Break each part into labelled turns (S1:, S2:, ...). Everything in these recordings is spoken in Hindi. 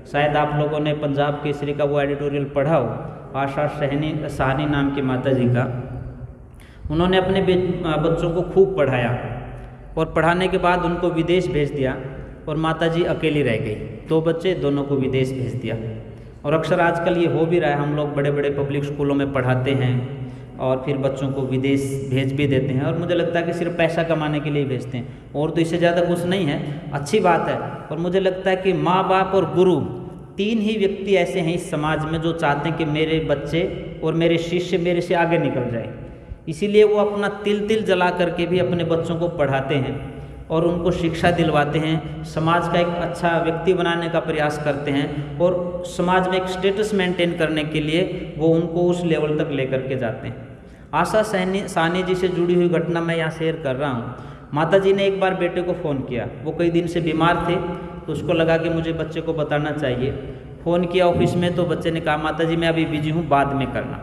S1: शायद आप लोगों ने पंजाब केसरी का वो एडिटोरियल पढ़ा हो, आशा साहनी नाम की माता जी का। उन्होंने अपने बच्चों को खूब पढ़ाया और पढ़ाने के बाद उनको विदेश भेज दिया और माता जी अकेली रह गई। 2 बच्चे, दोनों को विदेश भेज दिया। और अक्सर आजकल ये हो भी रहा है, हम लोग बड़े बड़े पब्लिक स्कूलों में पढ़ाते हैं और फिर बच्चों को विदेश भेज भी देते हैं, और मुझे लगता है कि सिर्फ पैसा कमाने के लिए ही भेजते हैं, और तो इससे ज़्यादा कुछ नहीं है। अच्छी बात है। और मुझे लगता है कि माँ बाप और गुरु 3 ही व्यक्ति ऐसे हैं इस समाज में जो चाहते हैं कि मेरे बच्चे और मेरे शिष्य मेरे से आगे निकल जाए। इसीलिए वो अपना तिल तिल जला करके भी अपने बच्चों को पढ़ाते हैं और उनको शिक्षा दिलवाते हैं, समाज का एक अच्छा व्यक्ति बनाने का प्रयास करते हैं, और समाज में एक स्टेटस मेंटेन करने के लिए वो उनको उस लेवल तक लेकर के जाते हैं। आशा साहनी जी से जुड़ी हुई घटना मैं यहाँ शेयर कर रहा हूँ। माता जी ने एक बार बेटे को फ़ोन किया, वो कई दिन से बीमार थे, तो उसको लगा कि मुझे बच्चे को बताना चाहिए। फ़ोन किया ऑफिस में, तो बच्चे ने कहा माता जी मैं अभी बिजी हूँ, बाद में करना।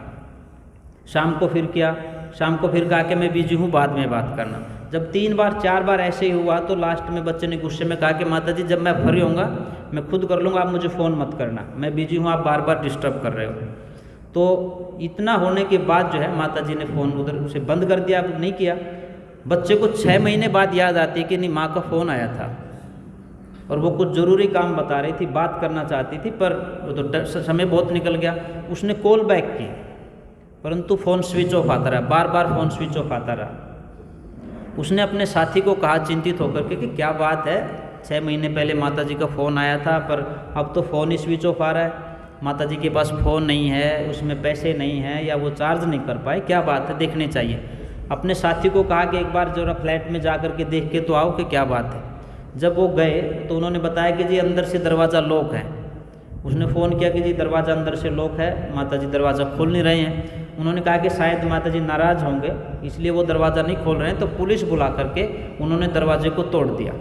S1: शाम को फिर किया, शाम को फिर कहा कि मैं बिजी हूँ, बाद में बात करना। जब 3 बार 4 बार ऐसे ही हुआ तो लास्ट में बच्चे ने गुस्से में कहा कि माता जी जब मैं फ्री होऊंगा मैं खुद कर लूँगा, आप मुझे फ़ोन मत करना, मैं बिजी हूँ, आप बार बार डिस्टर्ब कर रहे हो। तो इतना होने के बाद जो है माता जी ने फ़ोन उधर से बंद कर दिया, अब नहीं किया। बच्चे को 6 महीने बाद याद आती है कि नहीं माँ का फ़ोन आया था और वो कुछ ज़रूरी काम बता रही थी, बात करना चाहती थी, पर वो तो समय बहुत निकल गया। उसने कॉल बैक की परंतु फ़ोन स्विच ऑफ आता रहा, बार बार फ़ोन स्विच ऑफ आता रहा। उसने अपने साथी को कहा चिंतित होकर के कि क्या बात है, 6 महीने पहले माता जी का फ़ोन आया था पर अब तो फ़ोन ही स्विच ऑफ आ रहा है, माता जी के पास फ़ोन नहीं है, उसमें पैसे नहीं हैं या वो चार्ज नहीं कर पाए, क्या बात है, देखने चाहिए। अपने साथी को कहा कि एक बार जरा फ्लैट में जा कर के देख के तो आओ कि क्या बात है। जब वो गए तो उन्होंने बताया कि जी अंदर से दरवाज़ा लॉक है। उसने फ़ोन किया कि जी दरवाज़ा अंदर से लॉक है, माता जी दरवाज़ा खोल नहीं रहे हैं। उन्होंने कहा कि शायद माता जी नाराज़ होंगे इसलिए वो दरवाज़ा नहीं खोल रहे हैं, तो पुलिस बुला करके उन्होंने दरवाजे को तोड़ दिया।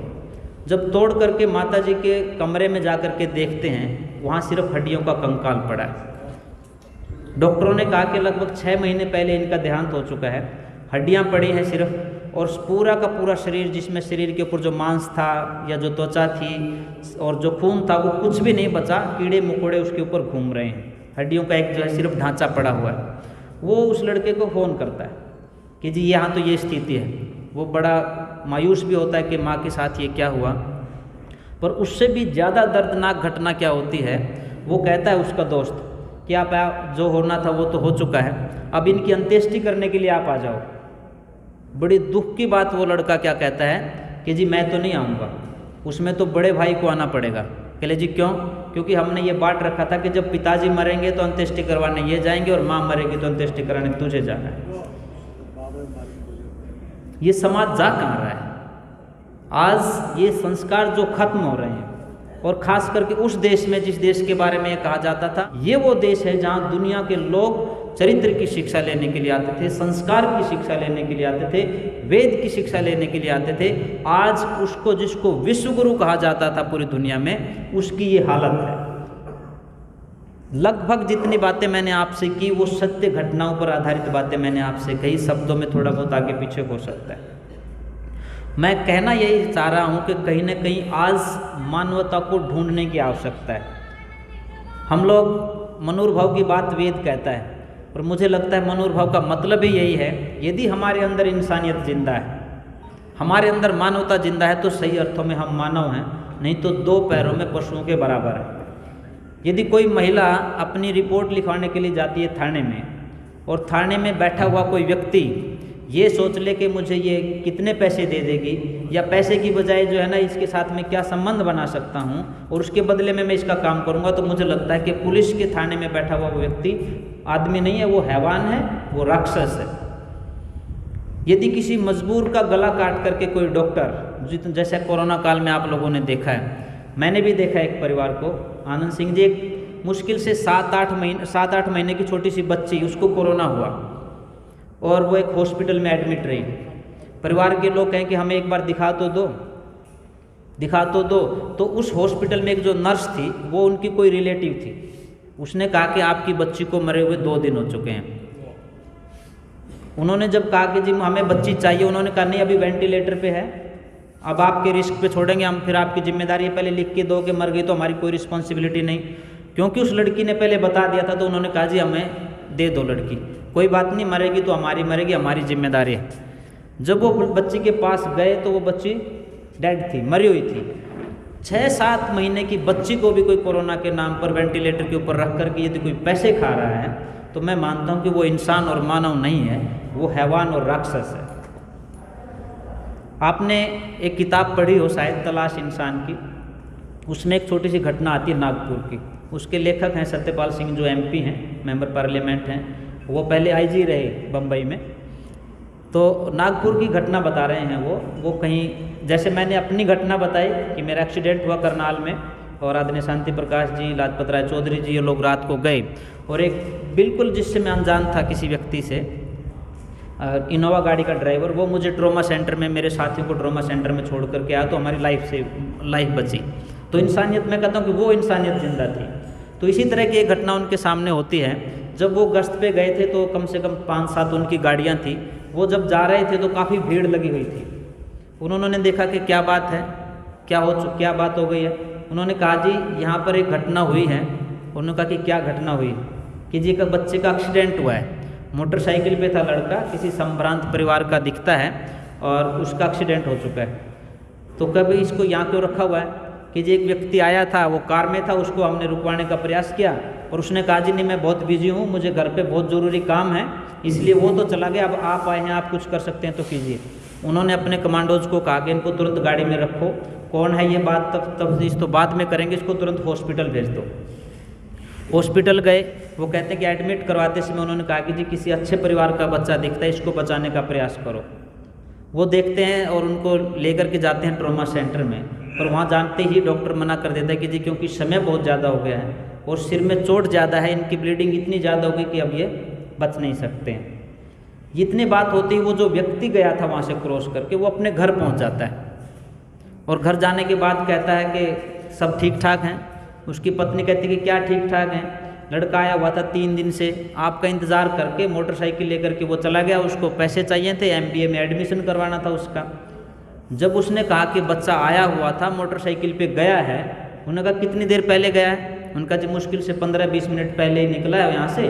S1: जब तोड़ करके माता जी के कमरे में जा कर के देखते हैं, वहाँ सिर्फ हड्डियों का कंकाल पड़ा है। डॉक्टरों ने कहा कि लगभग 6 महीने पहले इनका देहांत हो चुका है, हड्डियाँ पड़ी हैं सिर्फ, और पूरा का पूरा शरीर, जिसमें शरीर के ऊपर जो मांस था या जो त्वचा थी और जो खून था वो कुछ भी नहीं बचा, कीड़े मकोड़े उसके ऊपर घूम रहे हैं। हड्डियों का एक जो है सिर्फ ढांचा पड़ा हुआ है। वो उस लड़के को फ़ोन करता है कि जी यहाँ तो ये स्थिति है। वो बड़ा मायूस भी होता है कि माँ के साथ ये क्या हुआ, पर उससे भी ज़्यादा दर्दनाक घटना क्या होती है, वो कहता है उसका दोस्त कि आप जो होना था वो तो हो चुका है, अब इनकी अंत्येष्टि करने के लिए आप आ जाओ। बड़ी दुख की बात, वो लड़का क्या कहता है कि जी मैं तो नहीं आऊँगा, उसमें तो बड़े भाई को आना पड़ेगा। कहले जी क्यों? क्योंकि हमने ये बांट रखा था कि जब पिताजी मरेंगे तो अंत्येष्टि करवाने ये जाएंगे और माँ मरेगी तो अंत्येष्टि कराने तुझे जाना है। ये समाज जा कहाँ रहा है? आज ये संस्कार जो खत्म हो रहे हैं, और ख़ास करके उस देश में जिस देश के बारे में ये कहा जाता था, ये वो देश है जहाँ दुनिया के लोग चरित्र की शिक्षा लेने के लिए आते थे, संस्कार की शिक्षा लेने के लिए आते थे, वेद की शिक्षा लेने के लिए आते थे। आज उसको जिसको विश्व गुरु कहा जाता था पूरी दुनिया में, उसकी ये हालत है। लगभग जितनी बातें मैंने आपसे की वो सत्य घटनाओं पर आधारित बातें मैंने आपसे कही, शब्दों में थोड़ा बहुत आगे पीछे हो सकता है। मैं कहना यही चाह रहा हूँ कि कहीं ना कहीं आज मानवता को ढूंढने की आवश्यकता है। हम लोग मनोभाव की बात वेद कहता है, और मुझे लगता है मनोभाव का मतलब ही यही है, यदि हमारे अंदर इंसानियत जिंदा है, हमारे अंदर मानवता जिंदा है, तो सही अर्थों में हम मानव हैं, नहीं तो 2 पैरों में पशुओं के बराबर है। यदि कोई महिला अपनी रिपोर्ट लिखवाने के लिए जाती है थाने में, और थाने में बैठा हुआ कोई व्यक्ति ये सोच ले कि मुझे ये कितने पैसे दे देगी, या पैसे की बजाय जो है ना इसके साथ में क्या संबंध बना सकता हूँ और उसके बदले में मैं इसका काम करूँगा, तो मुझे लगता है कि पुलिस के थाने में बैठा हुआ वो व्यक्ति आदमी नहीं है, वो हैवान है, वो राक्षस है। यदि किसी मजबूर का गला काट करके कोई डॉक्टर, जैसे कोरोना काल में आप लोगों ने देखा है, मैंने भी देखा एक परिवार को, आनंद सिंह जी, एक मुश्किल से 7-8 महीने की छोटी सी बच्ची, उसको कोरोना हुआ और वो एक हॉस्पिटल में एडमिट रही। परिवार के लोग कहें कि हमें एक बार दिखा तो दो। तो उस हॉस्पिटल में एक जो नर्स थी वो उनकी कोई रिलेटिव थी, उसने कहा कि आपकी बच्ची को मरे हुए 2 दिन हो चुके हैं। उन्होंने जब कहा कि जी हमें बच्ची चाहिए, उन्होंने कहा नहीं अभी वेंटिलेटर पे है, अब आपके रिस्क पे छोड़ेंगे हम, फिर आपकी जिम्मेदारी है, पहले लिख के दो कि मर गई तो हमारी कोई रिस्पॉन्सिबिलिटी नहीं। क्योंकि उस लड़की ने पहले बता दिया था तो उन्होंने कहा जी हमें दे दो लड़की, कोई बात नहीं, मरेगी तो हमारी मरेगी, हमारी जिम्मेदारी है। जब वो बच्ची के पास गए तो वो बच्ची डेड थी, मरी हुई थी। 6-7 महीने की बच्ची को भी कोई कोरोना के नाम पर वेंटिलेटर के ऊपर रख करके यदि कोई पैसे खा रहा है तो मैं मानता हूँ कि वो इंसान और मानव नहीं है, वो हैवान और राक्षस है। आपने एक किताब पढ़ी हो शायद, तलाश इंसान की, उसमें एक छोटी सी घटना आती है नागपुर की। उसके लेखक हैं सत्यपाल सिंह, जो MP हैं, मेंबर पार्लियामेंट हैं, वो पहले IG रहे बम्बई में। तो नागपुर की घटना बता रहे हैं वो कहीं, जैसे मैंने अपनी घटना बताई कि मेरा एक्सीडेंट हुआ करनाल में और आदरणीय शांति प्रकाश जी, लाजपत राय चौधरी जी, ये लोग रात को गए और एक बिल्कुल जिससे मैं अनजान था किसी व्यक्ति से, इनोवा गाड़ी का ड्राइवर, वो मुझे ट्रॉमा सेंटर में, मेरे साथियों को ट्रॉमा सेंटर में छोड़ करके आया, तो हमारी लाइफ बची। तो इंसानियत, मैं कहता हूँ कि वो इंसानियत जिंदा थी। तो इसी तरह की एक घटना उनके सामने होती है। जब वो गश्त पे गए थे तो कम से कम 5-7 उनकी गाड़ियाँ थी। वो जब जा रहे थे तो काफ़ी भीड़ लगी हुई थी। उन्होंने देखा कि क्या बात है, क्या बात हो गई है। उन्होंने कहा जी यहाँ पर एक घटना हुई है। उन्होंने कहा कि क्या घटना हुई? कि जी का बच्चे का एक्सीडेंट हुआ है, मोटरसाइकिल पे था लड़का, किसी संभ्रांत परिवार का दिखता है और उसका एक्सीडेंट हो चुका है। तो कभी इसको यहाँ क्यों रखा हुआ है? कि जी एक व्यक्ति आया था, वो कार में था, उसको हमने रुकवाने का प्रयास किया और उसने कहा जी नहीं मैं बहुत बिजी हूँ, मुझे घर पे बहुत ज़रूरी काम है, इसलिए वो तो चला गया, अब आप आए हैं, आप कुछ कर सकते हैं तो कीजिए। उन्होंने अपने कमांडोज को कहा कि इनको तुरंत गाड़ी में रखो, कौन है ये बात तब इस तो बाद में करेंगे, इसको तुरंत हॉस्पिटल भेज दो। हॉस्पिटल गए, वो कहते हैं कि एडमिट करवाते समय उन्होंने कहा कि जी किसी अच्छे परिवार का बच्चा दिखता है, इसको बचाने का प्रयास करो। वो देखते हैं और उनको लेकर के जाते हैं ट्रॉमा सेंटर में, और वहाँ जानते ही डॉक्टर मना कर देता है कि जी क्योंकि समय बहुत ज़्यादा हो गया है और सिर में चोट ज़्यादा है, इनकी ब्लीडिंग इतनी ज़्यादा हो गई कि अब ये बच नहीं सकते हैं। इतनी बात होती है, वो जो व्यक्ति गया था वहाँ से क्रॉस करके, वो अपने घर पहुँच जाता है और घर जाने के बाद कहता है कि सब ठीक ठाक हैं। उसकी पत्नी कहती है कि क्या ठीक ठाक हैं, लड़का आया हुआ था 3 दिन से, आपका इंतज़ार करके मोटरसाइकिल लेकर के वो चला गया, उसको पैसे चाहिए थे, MBA में एडमिशन करवाना था उसका। जब उसने कहा कि बच्चा आया हुआ था, मोटरसाइकिल पे गया है, उन्होंने कहा कितनी देर पहले गया है? उनका जी मुश्किल से 15-20 मिनट पहले ही निकला है यहाँ से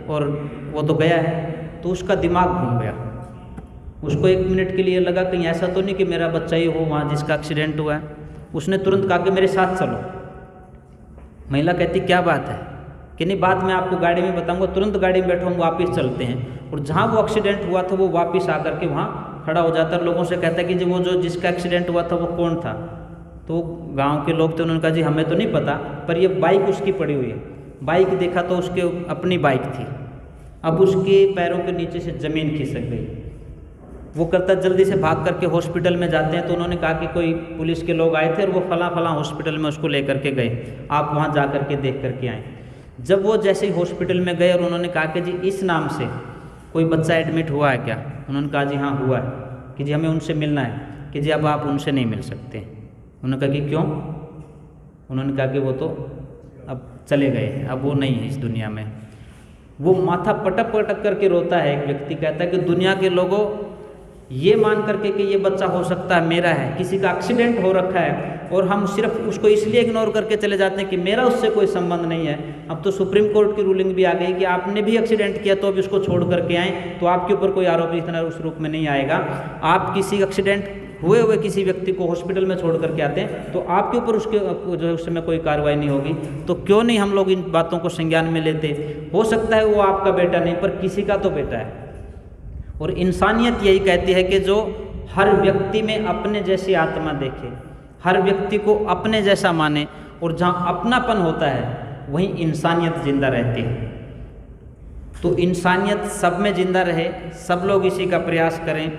S1: और वो तो गया है। तो उसका दिमाग घूम गया, उसको 1 मिनट के लिए लगा कहीं ऐसा तो नहीं कि मेरा बच्चा ही हो वहाँ जिसका एक्सीडेंट हुआ है। उसने तुरंत कहा कि मेरे साथ चलो। महिला कहती क्या बात है? कि नहीं बात मैं आपको गाड़ी में बताऊंगा, तुरंत गाड़ी में बैठो, हम वापस चलते हैं। और जहाँ वो एक्सीडेंट हुआ था वो वापस आकर के वहाँ खड़ा हो जाता है, लोगों से कहता है कि जी वो जो जिसका एक्सीडेंट हुआ था वो कौन था? तो गांव के लोग थे, उन्होंने कहा जी हमें तो नहीं पता, पर ये बाइक उसकी पड़ी हुई है। बाइक देखा तो उसके अपनी बाइक थी, अब उसके पैरों के नीचे से ज़मीन खिसक गई। वो करता जल्दी से भाग करके हॉस्पिटल में जाते हैं। तो उन्होंने कहा कि कोई पुलिस के लोग आए थे और वो फला हॉस्पिटल में उसको लेकर के गए, आप वहाँ जा कर के देख करके आए। जब वो जैसे ही हॉस्पिटल में गए और उन्होंने कहा कि जी इस नाम से कोई बच्चा एडमिट हुआ है क्या? उन्होंने कहा जी हाँ हुआ है। कि जी हमें उनसे मिलना है। कि जी अब आप उनसे नहीं मिल सकते। उन्होंने कहा कि क्यों? उन्होंने कहा कि वो तो अब चले गए, अब वो नहीं है इस दुनिया में। वो माथा पटक पटक करके रोता है। एक व्यक्ति कहता है कि दुनिया के लोगों ये मान करके कि ये बच्चा हो सकता है मेरा है, किसी का एक्सीडेंट हो रखा है और हम सिर्फ उसको इसलिए इग्नोर करके चले जाते हैं कि मेरा उससे कोई संबंध नहीं है। अब तो सुप्रीम कोर्ट की रूलिंग भी आ गई कि आपने भी एक्सीडेंट किया तो अब इसको छोड़ करके आएँ तो आपके ऊपर कोई आरोप इतना उस रूप में नहीं आएगा। आप किसी एक्सीडेंट हुए किसी व्यक्ति को हॉस्पिटल में छोड़ करके आते हैं तो आपके ऊपर उसके जो है उस समय कोई कार्रवाई नहीं होगी। तो क्यों नहीं हम लोग इन बातों को संज्ञान में लेते? हो सकता है वो आपका बेटा नहीं, पर किसी का तो बेटा है। और इंसानियत यही कहती है कि जो हर व्यक्ति में अपने जैसी आत्मा देखे, हर व्यक्ति को अपने जैसा माने, और जहाँ अपनापन होता है वहीं इंसानियत जिंदा रहती है। तो इंसानियत सब में जिंदा रहे, सब लोग इसी का प्रयास करें।